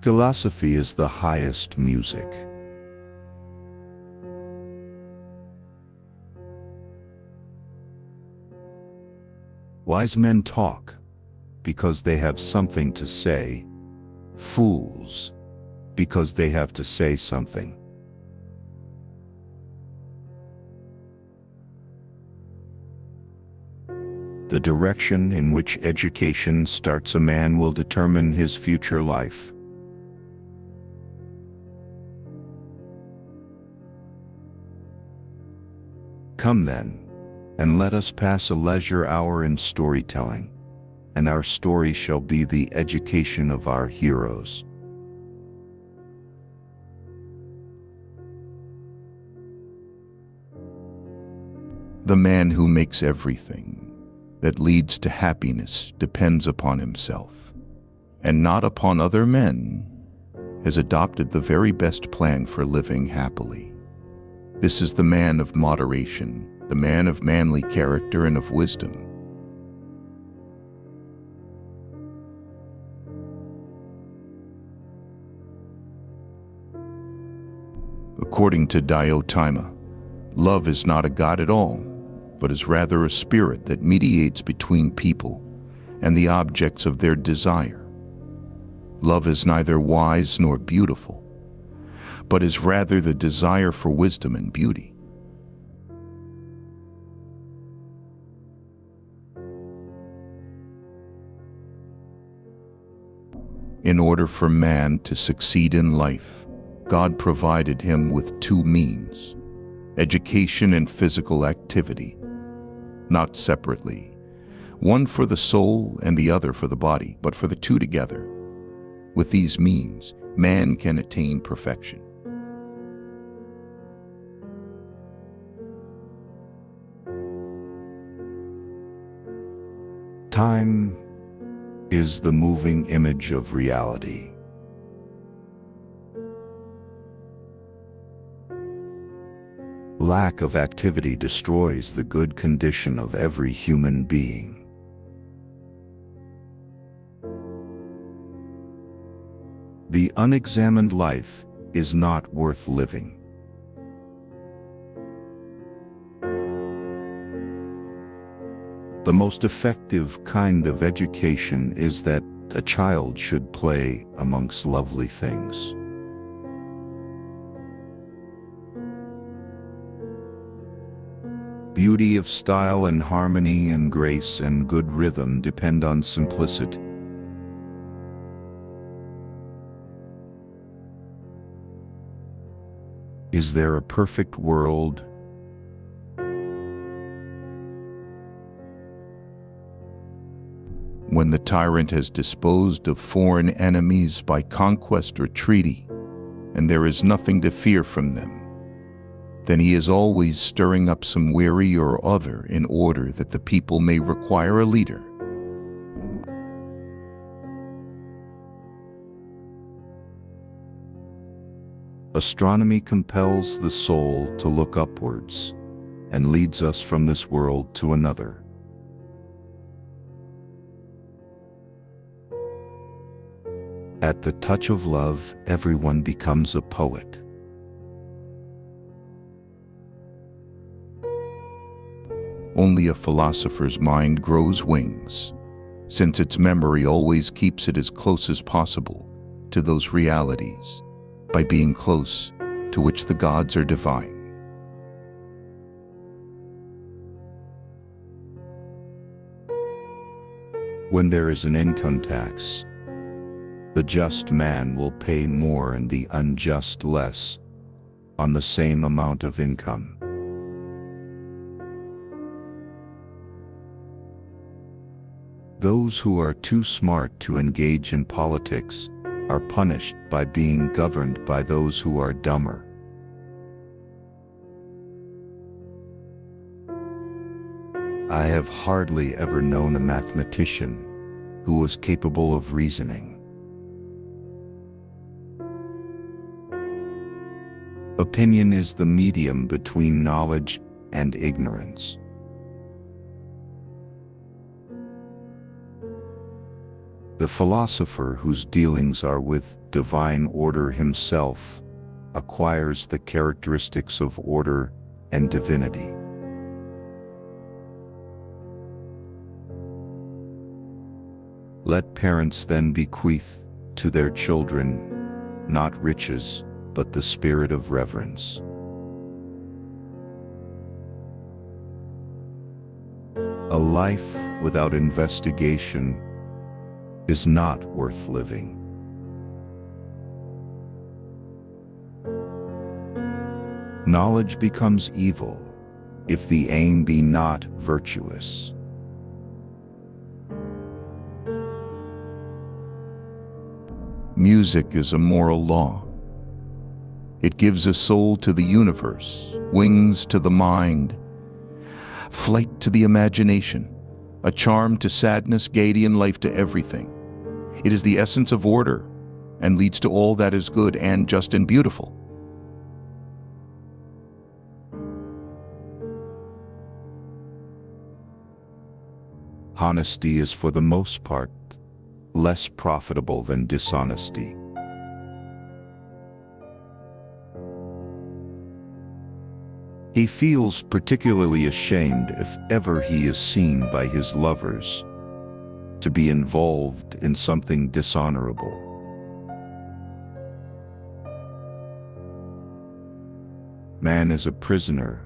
Philosophy is the highest music. Wise men talk because they have something to say. Fools because they have to say something. The direction in which education starts a man will determine his future life. Come then, and let us pass a leisure hour in storytelling, and our story shall be the education of our heroes. The man who makes everything that leads to happiness depends upon himself, and not upon other men, has adopted the very best plan for living happily. This is the man of moderation, the man of manly character and of wisdom. According to Diotima, love is not a god at all, but is rather a spirit that mediates between people and the objects of their desire. Love is neither wise nor beautiful, but is rather the desire for wisdom and beauty. In order for man to succeed in life, God provided him with two means: education and physical activity, not separately, one for the soul and the other for the body, but for the two together. With these means, man can attain perfection. Time is the moving image of reality. Lack of activity destroys the good condition of every human being. The unexamined life is not worth living. The most effective kind of education is that a child should play amongst lovely things. Beauty of style and harmony and grace and good rhythm depend on simplicity. Is there a perfect world? When the tyrant has disposed of foreign enemies by conquest or treaty, and there is nothing to fear from them, then he is always stirring up some weary or other in order that the people may require a leader. Astronomy compels the soul to look upwards and leads us from this world to another. At the touch of love, everyone becomes a poet. Only a philosopher's mind grows wings, since its memory always keeps it as close as possible to those realities, by being close to which the gods are divine. When there is an income tax, the just man will pay more and the unjust less on the same amount of income. Those who are too smart to engage in politics are punished by being governed by those who are dumber. I have hardly ever known a mathematician who was capable of reasoning. Opinion is the medium between knowledge and ignorance. The philosopher whose dealings are with divine order himself, acquires the characteristics of order and divinity. Let parents then bequeath to their children not riches, but the spirit of reverence. A life without investigation is not worth living. Knowledge becomes evil if the aim be not virtuous. Music is a moral law. It gives a soul to the universe, wings to the mind, flight to the imagination, a charm to sadness, gaiety, and life to everything. It is the essence of order and leads to all that is good and just and beautiful. Honesty is for the most part less profitable than dishonesty. He feels particularly ashamed if ever he is seen by his lovers to be involved in something dishonorable. Man is a prisoner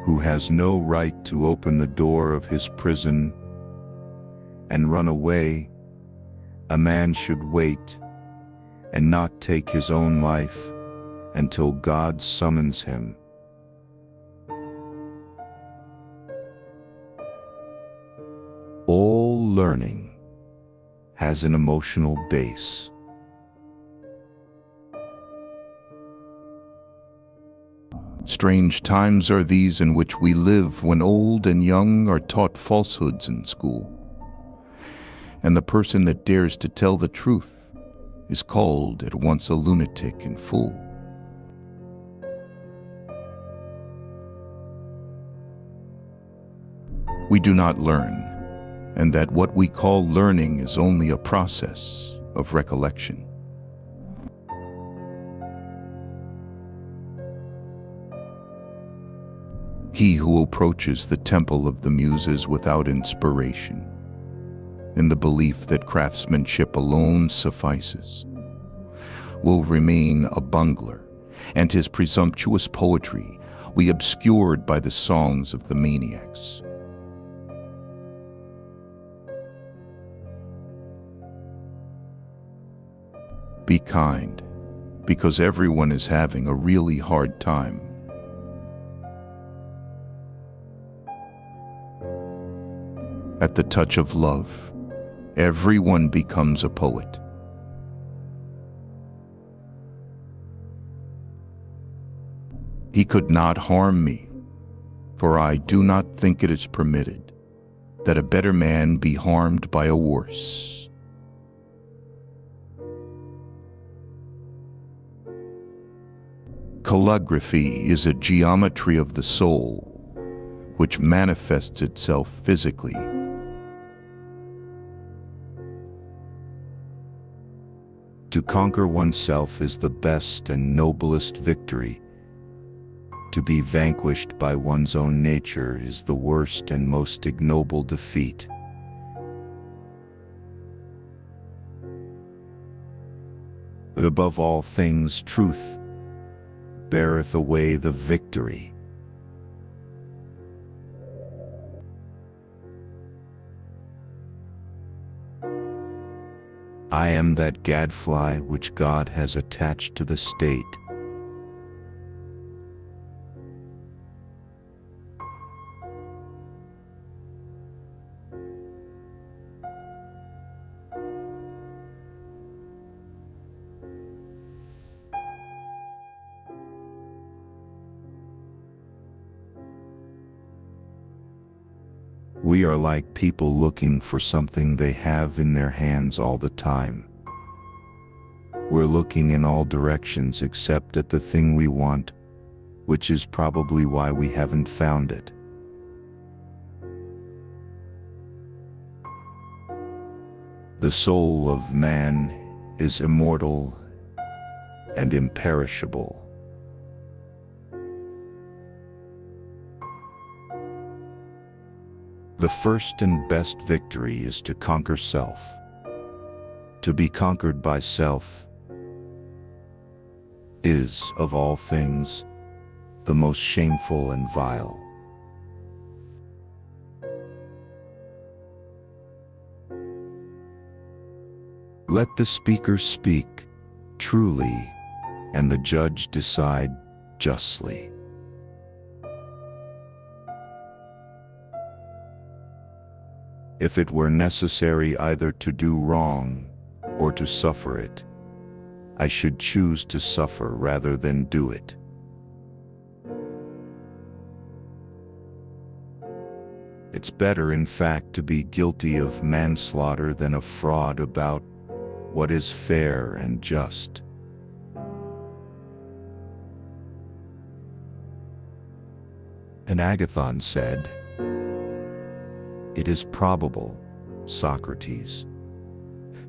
who has no right to open the door of his prison and run away. A man should wait and not take his own life until God summons him. All learning has an emotional base. Strange times are these in which we live, when old and young are taught falsehoods in school, and the person that dares to tell the truth is called at once a lunatic and fool. We do not learn, and that what we call learning is only a process of recollection. He who approaches the temple of the Muses without inspiration, in the belief that craftsmanship alone suffices, will remain a bungler, and his presumptuous poetry will be obscured by the songs of the maniacs. Be kind, because everyone is having a really hard time. At the touch of love, everyone becomes a poet. He could not harm me, for I do not think it is permitted that a better man be harmed by a worse. Calligraphy is a geometry of the soul, which manifests itself physically. To conquer oneself is the best and noblest victory. To be vanquished by one's own nature is the worst and most ignoble defeat. But above all things, truth beareth away the victory. I am that gadfly which God has attached to the state. We are like people looking for something they have in their hands all the time. We're looking in all directions except at the thing we want, which is probably why we haven't found it. The soul of man is immortal and imperishable. The first and best victory is to conquer self. To be conquered by self is, of all things, the most shameful and vile. Let the speaker speak truly, and the judge decide justly. If it were necessary either to do wrong or to suffer it, I should choose to suffer rather than do it. It's better, in fact, to be guilty of manslaughter than of fraud about what is fair and just. And Agathon said, "It is probable, Socrates,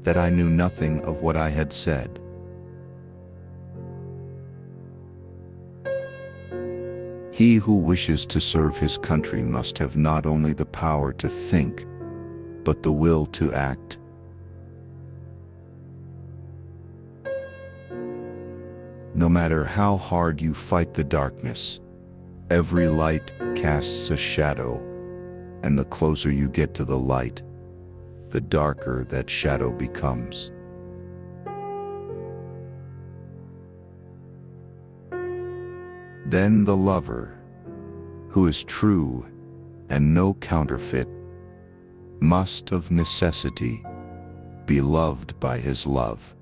that I knew nothing of what I had said. He who wishes to serve his country must have not only the power to think, but the will to act. No matter how hard you fight the darkness, every light casts a shadow, and the closer you get to the light, the darker that shadow becomes." Then the lover, who is true and no counterfeit, must of necessity be loved by his love.